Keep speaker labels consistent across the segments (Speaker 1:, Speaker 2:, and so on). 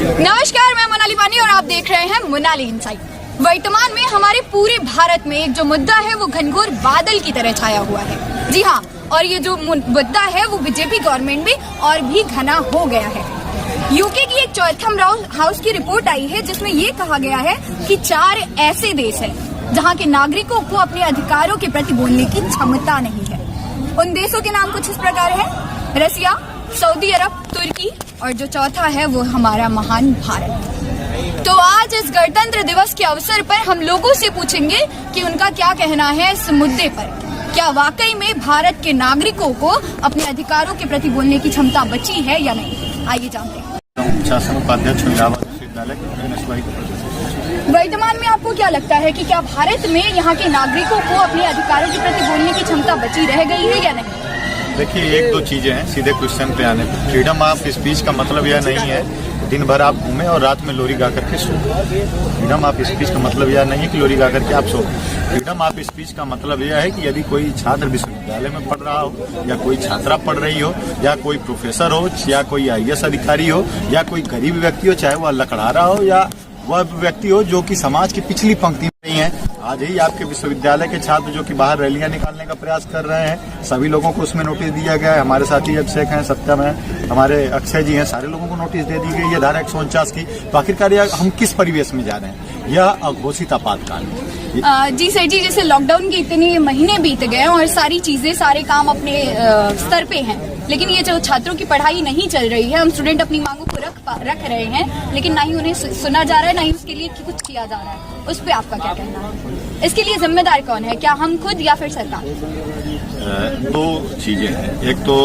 Speaker 1: नमस्कार, मैं मोनाली पानी और आप देख रहे हैं मोनाली इनसाइट। वर्तमान में हमारे पूरे भारत में एक जो मुद्दा है वो घनघोर बादल की तरह छाया हुआ है। जी हाँ, और ये जो मुद्दा है वो बीजेपी गवर्नमेंट में और भी घना हो गया है। यूके की एक चौथम हाउस की रिपोर्ट आई है जिसमें ये कहा गया है कि 4 ऐसे देश हैं जहां के नागरिकों को अपने अधिकारों के प्रति बोलने की क्षमता नहीं है। उन देशों के नाम कुछ इस प्रकार है: रसिया, सऊदी अरब, तुर्की और जो चौथा है वो हमारा महान भारत। तो आज इस गणतंत्र दिवस के अवसर पर हम लोगों से पूछेंगे कि उनका क्या कहना है इस मुद्दे पर। क्या वाकई में भारत के नागरिकों को अपने अधिकारों के प्रति बोलने की क्षमता बची है या नहीं? आइए जानते हैं।
Speaker 2: शासन उपाध्यक्ष विश्वविद्यालय।
Speaker 1: वर्तमान में आपको क्या लगता है कि क्या भारत में यहाँ के नागरिकों को अपने अधिकारों के प्रति बोलने की क्षमता बची रह गई है या नहीं?
Speaker 2: देखिए, 1-2 चीजें हैं सीधे क्वेश्चन पे आने पर। फ्रीडम ऑफ स्पीच का मतलब यह नहीं है दिन भर आप घूमें और रात में लोरी गा करके सो। फ्रीडम ऑफ स्पीच का मतलब यह नहीं है कि लोरी गा करके आप सो। फ्रीडम ऑफ स्पीच का मतलब यह है कि यदि कोई छात्र विश्वविद्यालय में पढ़ रहा हो या कोई छात्रा पढ़ रही हो या कोई प्रोफेसर हो या कोई IAS अधिकारी हो या कोई गरीब व्यक्ति हो, चाहे वह लकड़हारा हो या वह व्यक्ति हो जो कि समाज की पिछली पंक्ति में नहीं है। आज ही आपके विश्वविद्यालय के छात्र जो कि बाहर रैलियां निकालने का प्रयास कर रहे हैं, सभी लोगों को उसमें नोटिस दिया गया है। हमारे साथी अभिषेक हैं, सत्यम है, हमारे अक्षय जी हैं, सारे लोगों को नोटिस दे दी गई है धारा 149 की। तो आखिरकार हम किस परिवेश में जा रहे हैं? यह अघोषित आपातकाल है।
Speaker 1: जी सर जी, जैसे लॉकडाउन के इतने महीने बीत गए और सारी चीजें सारे काम अपने स्तर पे हैं, लेकिन ये जो छात्रों की पढ़ाई नहीं चल रही है, हम स्टूडेंट अपनी मांगों को रख रहे हैं, लेकिन ना ही उन्हें सुना जा रहा है ना ही उसके लिए कुछ किया जा रहा है। उस पे आपका क्या कहना है? इसके लिए जिम्मेदार कौन है, क्या हम खुद या फिर सरकार?
Speaker 2: 2 चीजें हैं। एक तो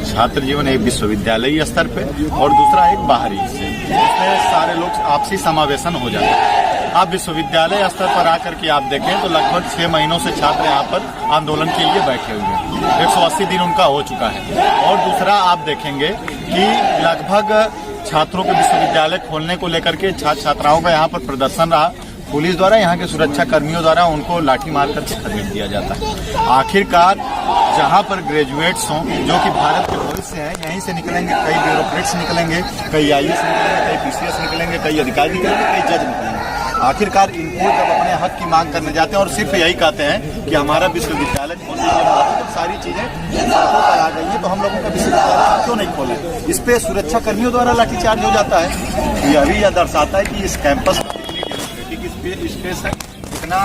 Speaker 2: छात्र जीवन एक विश्वविद्यालयी स्तर पे और दूसरा एक बाहरी से, इसमें सारे लोग आपसी समावेशन हो जाता है। आप विश्वविद्यालय स्तर पर आकर के आप देखें तो लगभग 6 महीनों से छात्र यहाँ पर आंदोलन के लिए बैठे हुए हैं। 180 दिन उनका हो चुका है। और दूसरा आप देखेंगे कि लगभग छात्रों के विश्वविद्यालय खोलने को लेकर के छात्र छात्राओं का यहाँ पर प्रदर्शन रहा। पुलिस द्वारा, यहाँ के सुरक्षा कर्मियों द्वारा उनको लाठी मार करके खदेड़ दिया जाता है। आखिरकार जहाँ पर ग्रेजुएट्स हों जो कि भारत के भविष्य हैं, यहीं से निकलेंगे कई ब्यूरोक्रेट्स निकलेंगे, कई IAS निकलेंगे, कई PCS निकलेंगे, कई अधिकारी निकलेंगे, कई जज निकलेंगे। आखिरकार इनको जब अपने हक की मांग करने जाते हैं और सिर्फ यही कहते हैं कि हमारा विश्वविद्यालय खोलने जब सारी चीजें पर आ गई है तो हम लोगों का विश्वविद्यालय क्यों नहीं खोले? इस पे सुरक्षा कर्मियों द्वारा लाठीचार्ज हो जाता है। यह भी दर्शाता है कि इस कैंपस स्पेस है, इतना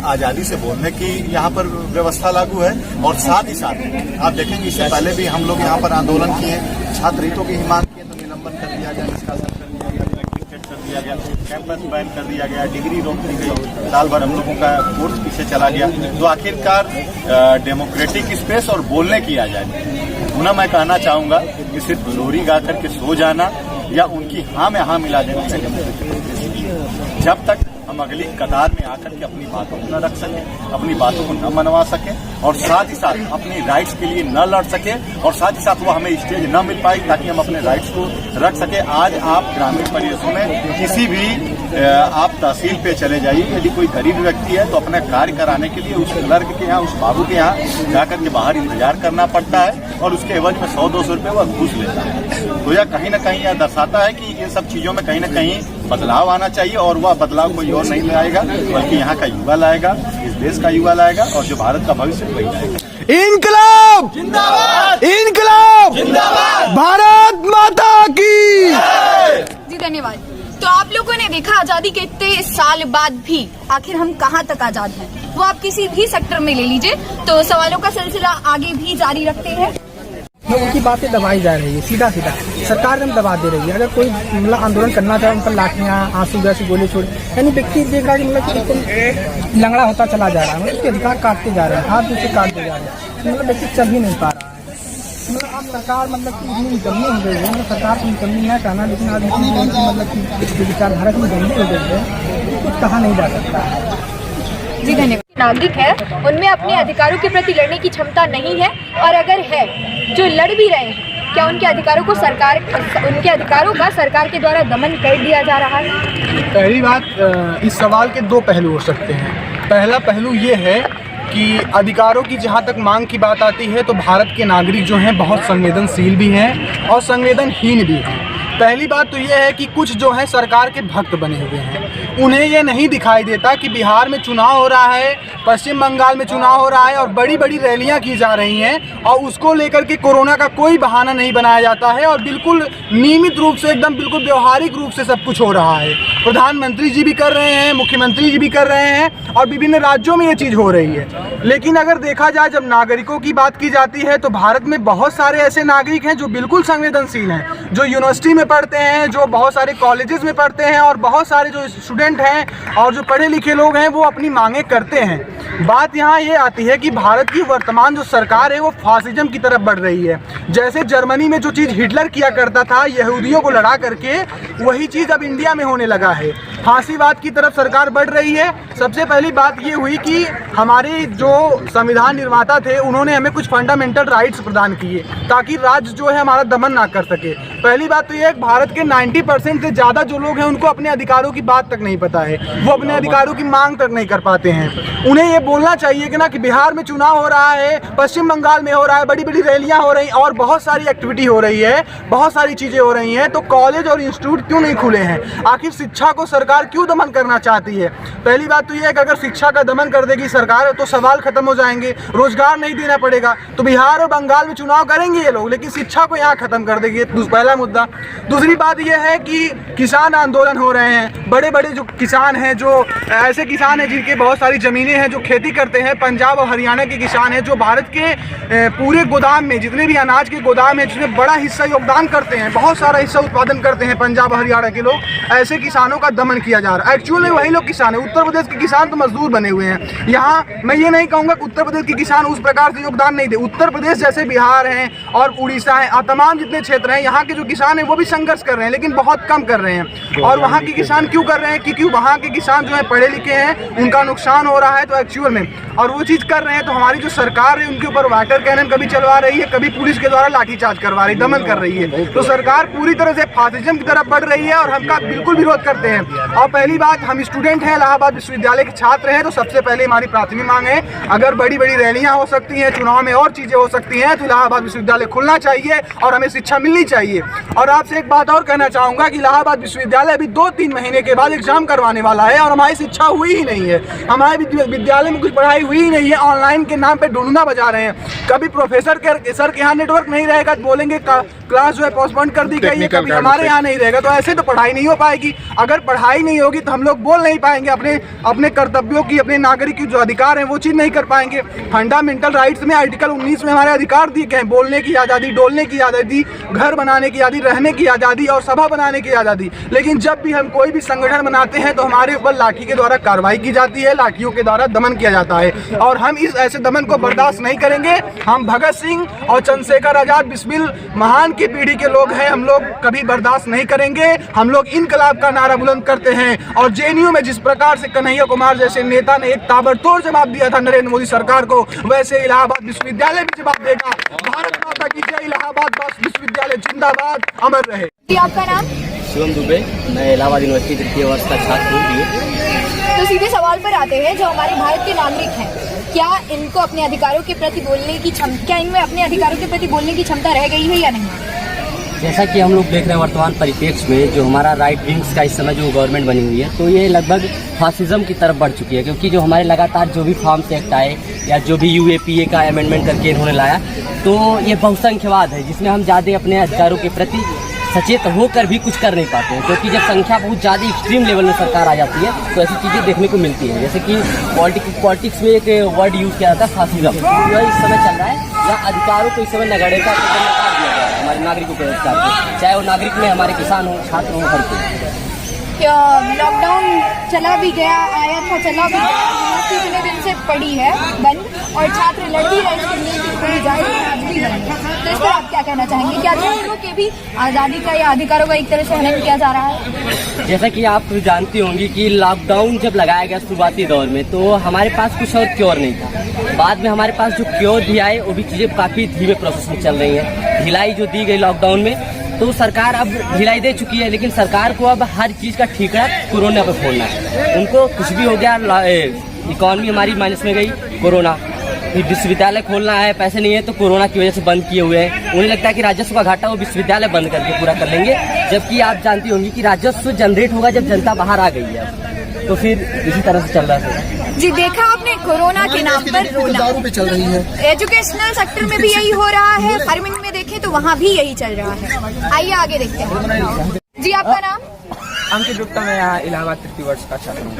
Speaker 2: आजादी से बोलने की यहाँ पर व्यवस्था लागू है। और साथ ही साथ आप देखेंगे इससे पहले भी हम लोग यहाँ पर आंदोलन किए, छात्र हितों की मांग किए तो निलंबन कर दिया गया, निष्कासन कर दिया गया, इलेक्ट्रिक कर दिया गया, कैंपस बैन कर दिया गया, डिग्री रोक दी गई, साल भर हम लोगों का कोर्स पीछे चला गया। तो आखिरकार डेमोक्रेटिक स्पेस और बोलने की आजादी पुनः मैं कहना चाहूंगा कि सिर्फ लोरी गा करके सो जाना या उनकी हाँ में हाँ मिला देना चाहिए। जब तक हम अगली कतार में आकर के अपनी बातों को न रख सकें, अपनी बातों को न मनवा सकें और साथ ही साथ अपनी राइट्स के लिए न लड़ सकें और साथ ही साथ वो हमें स्टेज न मिल पाई ताकि हम अपने राइट्स को रख सकें। आज आप ग्रामीण परिवेशों में किसी भी आप तहसील पे चले जाइए, यदि कोई गरीब व्यक्ति है तो अपना कार्य कराने के लिए उस क्लर्क के यहाँ, उस बाबू के यहाँ जाकर के बाहर इंतजार करना पड़ता है और उसके एवज में 100-200 रुपये वह घूस लेता है। तो यह कहीं न कहीं यह दर्शाता है कि इन सब चीजों में कहीं न कहीं बदलाव आना चाहिए और वह बदलाव कोई और नहीं लाएगा बल्कि यहाँ का युवा लाएगा, इस देश का युवा लाएगा और जो भारत का भविष्य वही लाएगा।
Speaker 3: इनकलाब जिंदाबाद, इनकलाब जिंदाबाद, भारत माता की।
Speaker 1: जी धन्यवाद। तो आप लोगों ने देखा आजादी के इतने साल बाद भी आखिर हम कहाँ तक आजाद हैं, वो आप किसी भी सेक्टर में ले लीजिए तो सवालों का सिलसिला आगे भी जारी रखते हैं।
Speaker 4: उनकी बातें दबाई जा रही है, सीधा सीधा सरकार ने दबा दे रही है। अगर कोई मतलब आंदोलन करना चाहे उन पर लाठियाँ, आंसू जैसी गोली छोड़, यानी व्यक्ति देख रहा है कि मतलब कि लंगड़ा होता चला जा रहा है, मतलब उसके अधिकार काटते जा रहे हैं, हाथ दूसरे काटते जा रहे हैं, मतलब व्यक्ति चल ही नहीं पा रहा है। मतलब अब सरकार मतलब कि इतनी निकम्मी हो गई है, मतलब सरकार को निकम्मी न कहना, लेकिन आज मतलब कि विचारधारा की निकम्मी हो गई है, कुछ कहा नहीं जा सकता।
Speaker 1: जी धन्यवाद। नागरिक है उनमें अपने अधिकारों के प्रति लड़ने की क्षमता नहीं है, और अगर है जो लड़ भी रहे हैं, क्या उनके अधिकारों को उनके अधिकारों का सरकार के द्वारा दमन कर दिया जा रहा है?
Speaker 4: पहली बात, इस सवाल के 2 पहलू हो सकते हैं। पहला पहलू ये है कि अधिकारों की जहाँ तक मांग की बात आती है तो भारत के नागरिक जो हैं बहुत संवेदनशील भी हैं और संवेदनहीन भी हैं। पहली बात तो ये है कि कुछ जो है सरकार के भक्त बने हुए हैं, उन्हें ये नहीं दिखाई देता कि बिहार में चुनाव हो रहा है, पश्चिम बंगाल में चुनाव हो रहा है और बड़ी बड़ी रैलियां की जा रही हैं और उसको लेकर के कोरोना का कोई बहाना नहीं बनाया जाता है और बिल्कुल नियमित रूप से एकदम बिल्कुल व्यवहारिक रूप से सब कुछ हो रहा है। प्रधानमंत्री जी भी कर रहे हैं, मुख्यमंत्री जी भी कर रहे हैं और विभिन्न राज्यों में ये चीज़ हो रही है। लेकिन अगर देखा जाए, जब नागरिकों की बात की जाती है तो भारत में बहुत सारे ऐसे नागरिक हैं जो बिल्कुल संवेदनशील हैं, जो यूनिवर्सिटी में पढ़ते हैं, जो बहुत सारे कॉलेजेस में पढ़ते हैं और बहुत सारे जो स्टूडेंट हैं और जो पढ़े लिखे लोग हैं वो अपनी मांगें करते हैं। बात यहाँ ये आती है कि भारत की वर्तमान जो सरकार है वो फासिज्म की तरफ बढ़ रही है। जैसे जर्मनी में जो चीज़ हिटलर किया करता था, यहूदियों को लड़ा करके, वही चीज़ अब इंडिया में होने लगा है। फांसीवाद की तरफ सरकार बढ़ रही है। सबसे पहली बात ये हुई कि हमारे जो संविधान निर्माता थे उन्होंने हमें कुछ फंडामेंटल राइट्स प्रदान किए ताकि राज्य जो है हमारा दमन ना कर सके। पहली बात तो ये है कि भारत के 90% से ज़्यादा जो लोग हैं उनको अपने अधिकारों की बात तक नहीं पता है, वो अपने अधिकारों की मांग तक नहीं कर पाते हैं। उन्हें ये बोलना चाहिए कि ना कि बिहार में चुनाव हो रहा है, पश्चिम बंगाल में हो रहा है, बड़ी बड़ी रैलियाँ हो रही और बहुत सारी एक्टिविटी हो रही है, बहुत सारी चीज़ें हो रही हैं, तो कॉलेज और इंस्टीट्यूट क्यों नहीं खुले हैं? आखिर शिक्षा को सरकार क्यों दमन करना चाहती है? पहली बात तो ये है कि अगर शिक्षा का दमन कर देगी सरकार तो सवाल खत्म हो जाएंगे, रोजगार नहीं देना पड़ेगा। तो बिहार और बंगाल में चुनाव करेंगे ये लोग, लेकिन शिक्षा को यहाँ खत्म कर देंगे, पहला मुद्दा। दूसरी बात यह है कि किसान आंदोलन हो रहे हैं, बड़े बड़े जो किसान हैं, जो ऐसे किसान हैं जिनके बहुत सारी ज़मीनें हैं, जो खेती करते हैं, पंजाब और हरियाणा के किसान हैं, जो भारत के पूरे गोदाम में जितने भी अनाज के गोदाम हैं जिसमें बड़ा हिस्सा योगदान करते हैं, बहुत सारा हिस्सा उत्पादन करते हैं पंजाब और हरियाणा के लोग, ऐसे किसानों का दमन किया जा रहा है। एक्चुअली वही लोग किसान हैं। उत्तर प्रदेश के किसान तो मजदूर बने हुए हैं। यहाँ मैं ये नहीं कहूँगा कि उत्तर प्रदेश के किसान उस प्रकार से योगदान नहीं दे। उत्तर प्रदेश जैसे बिहार हैं और उड़ीसा है, तमाम जितने क्षेत्र हैं, यहाँ के जो किसान हैं वो भी संघर्ष कर रहे हैं, लेकिन बहुत कम कर रहे हैं। और वहाँ के किसान क्यों कर रहे हैं? क्योंकि वहाँ के किसान जो है पढ़े लिखे हैं, उनका नुकसान हो रहा है तो एक्चुअल में, और वो चीज़ कर रहे हैं तो हमारी जो सरकार है उनके ऊपर वाटर कैनन कभी चलवा रही है, कभी पुलिस के द्वारा लाठीचार्ज करवा रही है, दमन कर रही है। तो सरकार पूरी तरह से फासिज्म की तरफ बढ़ रही है और हम का बिल्कुल विरोध करते हैं। और पहली बात, हम स्टूडेंट हैं, इलाहाबाद विश्वविद्यालय के छात्र हैं, तो सबसे पहले हमारी प्राथमिक मांग है, अगर बड़ी बड़ी रैलियां हो सकती हैं, चुनाव में और चीज़ें हो सकती हैं, तो इलाहाबाद विश्वविद्यालय खुलना चाहिए और हमें शिक्षा मिलनी चाहिए। और आपसे एक बात और कहना चाहूँगा कि इलाहाबाद विश्वविद्यालय अभी 2-3 महीने के बाद एग्जाम करवाने वाला है और हमारी शिक्षा हुई ही नहीं है, हमारे विद्यालय में कुछ पढ़ाई हुई ही नहीं है। ऑनलाइन के नाम पे ढूंढना बजा रहे हैं। कभी प्रोफेसर के सर के यहाँ नेटवर्क नहीं रहेगा तो बोलेंगे क्लास जो है पोस्टपोन कर दी गई है, कभी हमारे यहाँ नहीं रहेगा, तो ऐसे तो पढ़ाई नहीं हो पाएगी। अगर पढ़ाई नहीं होगी तो हम लोग बोल नहीं पाएंगे अपने कर्तव्यों की, अपने नागरिक की जो अधिकार हैं वो चीज़ नहीं कर पाएंगे। फंडामेंटल राइट्स में आर्टिकल 19 में हमारे अधिकार दिए गए हैं, बोलने की आज़ादी, डोलने की आज़ादी, घर बनाने की आज़ादी, रहने की आज़ादी और सभा बनाने की आज़ादी। लेकिन जब भी हम कोई भी संगठन बनाते हैं तो हमारे ऊपर लाठी के द्वारा कार्रवाई की जाती है, लाठियों के द्वारा दमन किया जाता है और हम इस ऐसे दमन को बर्दाश्त नहीं करेंगे। हम भगत सिंह और चंद्रशेखर आजाद बिस्मिल महान की पीढ़ी के लोग हैं, हम लोग कभी बर्दाश्त नहीं करेंगे। हम लोग इनकलाब का नारा बुलंद करते हैं और जेएनयू में जिस प्रकार से कन्हैया कुमार जैसे नेता ने एक ताबड़तोड़ जवाब दिया था नरेंद्र मोदी सरकार को, वैसे इलाहाबाद विश्वविद्यालय भी जवाब देगा। भारत माता की जय, इलाहाबाद विश्वविद्यालय जिंदाबाद, अमर रहे।
Speaker 1: आपका नाम?
Speaker 5: शिवम दुबे, मैं इलाहाबाद यूनिवर्सिटी तृतीय वर्ष का छात्र हूँ।
Speaker 1: तो सीधे सवाल पर आते हैं, जो हमारे भारत के नागरिक हैं, क्या इनको अपने अधिकारों के प्रति बोलने की क्षमता, क्या इनमें अपने अधिकारों के प्रति बोलने की क्षमता रह गई है या नहीं?
Speaker 5: जैसा कि हम लोग देख रहे हैं वर्तमान परिप्रेक्ष्य में जो हमारा राइट विंग्स का इस समय जो गवर्नमेंट बनी हुई है, तो ये लगभग फासिज्म की तरफ बढ़ चुकी है। क्योंकि जो हमारे लगातार जो भी फार्म्स एक्ट आए या जो भी यूएपीए का अमेंडमेंट करके इन्होंने लाया, तो ये बहुसंख्यवाद है जिसमें हम ज़्यादा अपने अधिकारों के प्रति सचेत होकर भी कुछ कर नहीं पाते हैं। क्योंकि जब संख्या बहुत ज़्यादा एक्सट्रीम लेवल में सरकार आ जाती है तो ऐसी चीज़ें देखने को मिलती हैं। जैसे कि पॉलिटिक्स में एक वर्ड यूज़ किया जाता है फासिज्म, जो इस समय चल रहा है, या अधिकारों को इस समय नगण्यता हमारे नागरिकों के अधिकार को, चाहे वो नागरिक में हमारे किसान हो, छात्र हो, हर कोई।
Speaker 1: लॉकडाउन चला भी गया, आया था, चला भी गया, यूनिवर्सिटी इतने दिन से पड़ी है बंद और छात्र लड़ भी रहे इसके लिए कि कोई जाए आज भी बंद है। तो इस पर आप क्या कहना चाहेंगे? क्या छात्रों के भी आज़ादी का या अधिकारों का एक तरह से हनन किया जा रहा है?
Speaker 5: जैसा कि आप जानती होंगी कि लॉकडाउन जब लगाया गया शुरुआती दौर में, तो हमारे पास कुछ और क्योर नहीं था। बाद में हमारे पास जो क्योर भी आए वो भी चीज़ें काफ़ी धीमे प्रोसेस में चल रही हैं। ढिलाई जो दी गई लॉकडाउन में, तो सरकार अब ढिलाई दे चुकी है, लेकिन सरकार को अब हर चीज़ का ठीकरा कोरोना पे फोड़ना है। उनको कुछ भी हो गया, इकॉनमी हमारी माइनस में गई, कोरोना विश्वविद्यालय खोलना है, पैसे नहीं है तो कोरोना की वजह से बंद किए हुए हैं। उन्हें लगता है कि राजस्व का घाटा वो विश्वविद्यालय बंद करके पूरा कर लेंगे, जबकि आप जानती होंगी कि राजस्व जनरेट होगा जब जनता बाहर आ गई है। तो फिर इसी तरह से चल रहा है।
Speaker 1: जी देखा आपने, कोरोना के नाम पर रोना
Speaker 3: पे चल रही है।
Speaker 1: एजुकेशनल सेक्टर में भी यही हो रहा है, फार्मिंग में देखें तो वहाँ भी यही चल रहा है। आइए आगे देखते हैं। जी आपका नाम?
Speaker 4: अंकित गुप्ता, मैं यहाँ इलाहाबाद तृतीय वर्ष का छात्र हूँ।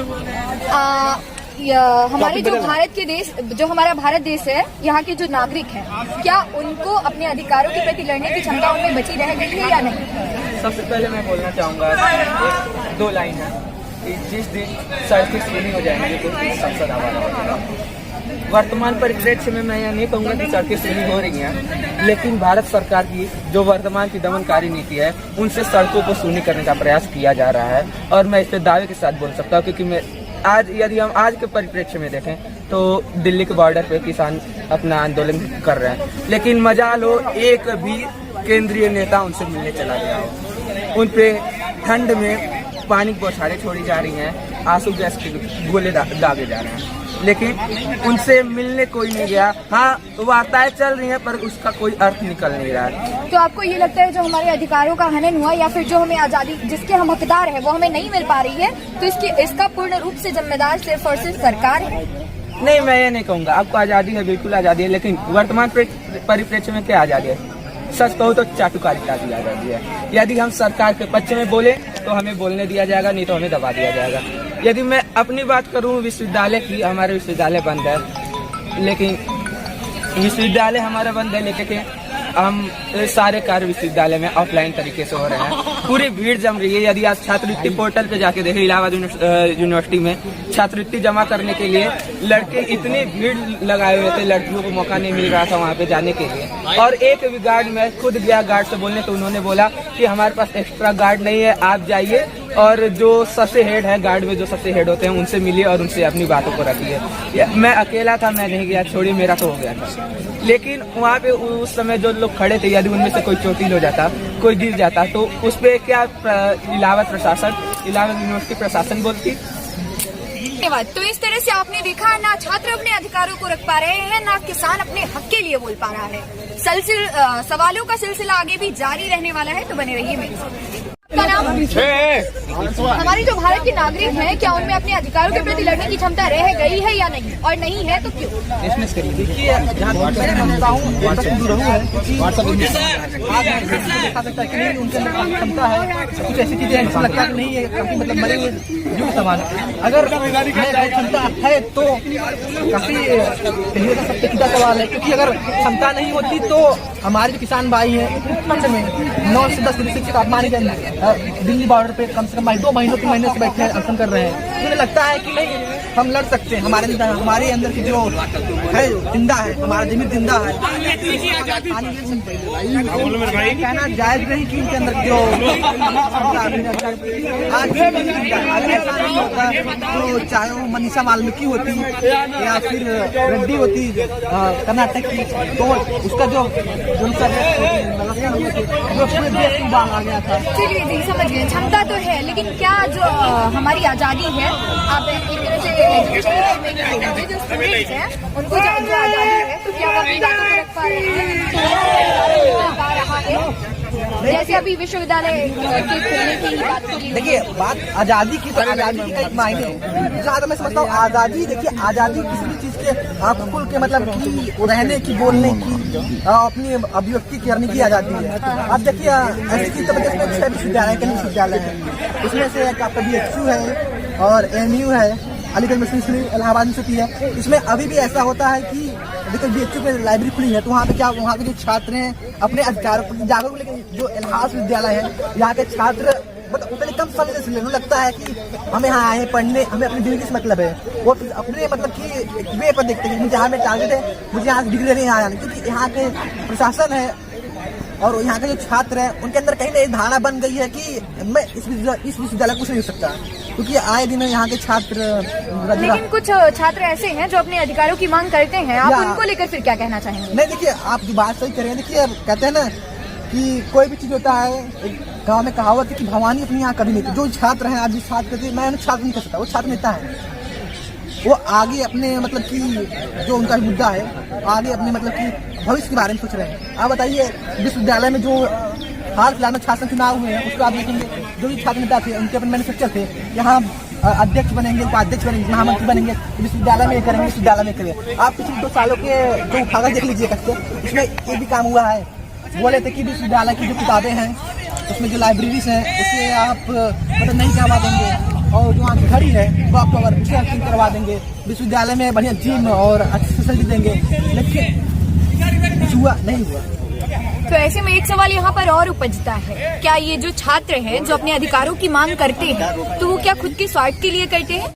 Speaker 1: हमारे जो भारत के देश, जो हमारा भारत देश है, यहाँ के जो नागरिक हैं, क्या उनको अपने अधिकारों के प्रति लड़ने की क्षमता उनमें बची रह गई है या नहीं?
Speaker 4: सबसे पहले मैं बोलना चाहूँगा, 2 लाइन है कि जिस दिन सड़कें सूनी हो जाएंगी तो संसद आवारा होगा। वर्तमान परिप्रेक्ष्य में मैं यह नहीं कहूँगा कि सड़कें सूनी हो रही हैं, लेकिन भारत सरकार की जो वर्तमान की दमनकारी नीति है, उनसे सड़कों को सूनी करने का प्रयास किया जा रहा है। और मैं इस पर दावे के साथ बोल सकता हूँ, क्योंकि मैं आज, यदि हम आज के परिप्रेक्ष्य में देखें तो दिल्ली के बॉर्डर पे किसान अपना आंदोलन कर रहे हैं, लेकिन मजाल हो एक भी केंद्रीय नेता उनसे मिलने चला गया हो। उन पे ठंड में पानी की बौछारें छोड़ी जा रही हैं, आंसू गैस के गोले दागे जा रहे हैं, लेकिन उनसे मिलने कोई नहीं गया। हाँ, वार्ताएं चल रही हैं पर उसका कोई अर्थ निकल नहीं रहा है।
Speaker 1: तो आपको ये लगता है जो हमारे अधिकारों का हनन हुआ या फिर जो हमें आजादी, जिसके हम हकदार हैं, वो हमें नहीं मिल पा रही है, तो इसका पूर्ण रूप से जिम्मेदार सिर्फ और सिर्फ सरकार है?
Speaker 4: नहीं, मैं ये नहीं कहूँगा। आपको आज़ादी है, बिल्कुल आज़ादी है, लेकिन वर्तमान परिप्रेक्ष्य में क्या आज़ादी है? सच कहूँ तो चाटुकारिता की आज़ादी है। यदि हम सरकार के पक्ष में बोले तो हमें बोलने दिया जाएगा, नहीं तो हमें दबा दिया जाएगा। यदि मैं अपनी बात करूँ विश्वविद्यालय की, हमारे विश्वविद्यालय बंद है, लेकिन विश्वविद्यालय हमारा बंद है, लेकिन हम सारे कार्य विश्वविद्यालय में ऑफलाइन तरीके से हो रहे हैं। पूरी भीड़ जम रही है। यदि आप छात्रवृत्ति पोर्टल पे जाके देखें, इलाहाबाद यूनिवर्सिटी में छात्रवृत्ति जमा करने के लिए लड़के इतनी भीड़ लगाए हुए थे, लड़कियों को मौका नहीं मिल रहा था वहाँ पे जाने के लिए। और एक भी गार्ड, मैं खुद गया गार्ड से बोलने, तो उन्होंने बोला कि हमारे पास एक्स्ट्रा गार्ड नहीं है, आप जाइए और जो सबसे हेड है, गार्ड में जो सबसे हेड होते हैं, उनसे मिलिए और उनसे अपनी बातों को रखिए। मैं अकेला था, मैं नहीं गया, छोड़िए, मेरा तो हो गया था। लेकिन वहाँ पे उस समय जो लोग खड़े थे, यदि उनमें से कोई चोटिल हो जाता, कोई गिर जाता, तो उस पर क्या इलाहाबाद प्रशासन, इलाहाबाद यूनिवर्सिटी प्रशासन बोलती?
Speaker 1: धन्यवाद। तो इस तरह से आपने देखा, ना छात्र अपने अधिकारों को रख पा रहे हैं, ना किसान अपने हक के लिए बोल पा रहा है। सवालों का सिलसिला आगे भी जारी रहने वाला है, तो बने रहिए मेरे साथ। का नाम? हमारे जो भारत के नागरिक हैं, क्या उनमें अपने अधिकारों के प्रति लड़ने की क्षमता रह गई है या नहीं, और नहीं है तो क्यों?
Speaker 4: देखिए, जहाँ मैं मानता हूँ उनके क्षमता है, कुछ ऐसी चीजें हैं लगता है नहीं है, काफी मतलब मरे हुए युग समान। अगर क्षमता है तो काफी सबसे सीधा सवाल है, क्योंकि अगर क्षमता नहीं होती तो हमारे जो किसान भाई हैं ठंड में 9 से 10 डिग्री सेल्सियस तापमान के दिल्ली बॉर्डर पे कम से कम 2 महीनों 3 महीने से बैठे अड़चन कर रहे हैं। मुझे लगता है कि नहीं, हम लड़ सकते हैं। हमारे अंदर की जो है जिंदा है, हमारा जमीन जिंदा है, कहना जायज नहीं कि इनके अंदर जो तो चाहे वो मनीषा वाल्मीकि होती या फिर रेड्डी होती कर्नाटक की, तो उसका जो आ गया था।
Speaker 1: चलिए जी, समझ गए, क्षमता तो है, लेकिन क्या जो हमारी आजादी है, आप एक तरह से जो स्टूडेंट्स हैं उनको जो आजादी है, तो क्या वो अपनी बातों को रख पा रहे हैं? जैसे अभी विश्वविद्यालय के खुलने की बात की।
Speaker 4: देखिए, बात आजादी की, तो आजादी का एक मायने जहाँ तक मैं समझता हूँ आजादी, देखिए आजादी किसी भी चीज के आपको के मतलब की रहने की, बोलने की, अपनी अभिव्यक्ति करने की आजादी है। अब देखिए, ऐसी तो प्रदेश में 6 विश्वविद्यालय के विश्वविद्यालय है, उसमें से एक आपका BHU है और ANU है, अलीगढ़ मुस्लिम यूनिवर्सिटी, इलाहाबाद यूनिवर्सिटी है। इसमें अभी भी ऐसा होता है कि देखो BHU पे लाइब्रेरी खुली है, तो वहाँ पे क्या, वहाँ के जो छात्र हैं अपने अधिकारों को जागरूक, लेकिन जो इलाहाबाद विद्यालय है, यहाँ के छात्र मतलब उतने कम समय से लेने लगता है कि हमें यहाँ आए पढ़ने, हमें अपनी डिग्री से मतलब है, वो अपने मतलब कि वे पर देखते हैं मुझे यहाँ में टारगेट है, मुझे यहाँ डिग्री लेने यहाँ आना, क्योंकि यहाँ के प्रशासन है और यहाँ के जो छात्र हैं उनके अंदर कहीं ना धारणा बन गई है कि मैं इस विश्वविद्यालय कुछ नहीं हो सकता, क्योंकि आए दिन यहाँ के छात्र।
Speaker 1: लेकिन कुछ छात्र ऐसे हैं जो अपने अधिकारों की मांग करते हैं, आप उनको लेकर फिर क्या कहना चाहेंगे?
Speaker 4: नहीं, देखिए, आप जो बात सही कर रहे हैं। देखिए, कहते हैं ना कि कोई भी चीज होता है, गांव में कहावत है कि भवानी अपनी यहाँ कभी नहीं थी। जो छात्र हैं, आज जिस छात्र थे, मैं छात्र नहीं कर सकता, वो छात्र नेता है। वो आगे अपने मतलब कि जो उनका मुद्दा है आगे अपने मतलब कि भविष्य के बारे में सोच रहे हैं। आप बताइए विश्वविद्यालय में जो हाल फिलहाल में छात्र चुनाव हुए हैं उसको आप देखेंगे, जो भी छात्र नेता थे उनके अपने मैन्युफैक्चर थे, यहाँ अध्यक्ष बनेंगे, उपाध्यक्ष बनेंगे, महामंत्री बनेंगे, विश्वविद्यालय में करेंगे, विश्वविद्यालय में करेंगे। आप पिछले 2 सालों के जो कागज देख लीजिए कस्ते, उसमें ये भी काम हुआ है। बोले थे कि विश्वविद्यालय की जो किताबें हैं उसमें जो लाइब्रेरीज हैं उससे आप मतलब नहीं करवा देंगे, और जो आपकी घड़ी है वो आपको अगर उसे करवा देंगे, विश्वविद्यालय में बढ़िया जिम और अच्छी फैसिलिटी देंगे, लेकिन कुछ हुआ नहीं हुआ।
Speaker 1: तो ऐसे में एक सवाल यहाँ पर और उपजता है, क्या ये जो छात्र हैं जो अपने अधिकारों की मांग करते हैं तो वो क्या खुद के स्वार्थ के लिए करते हैं?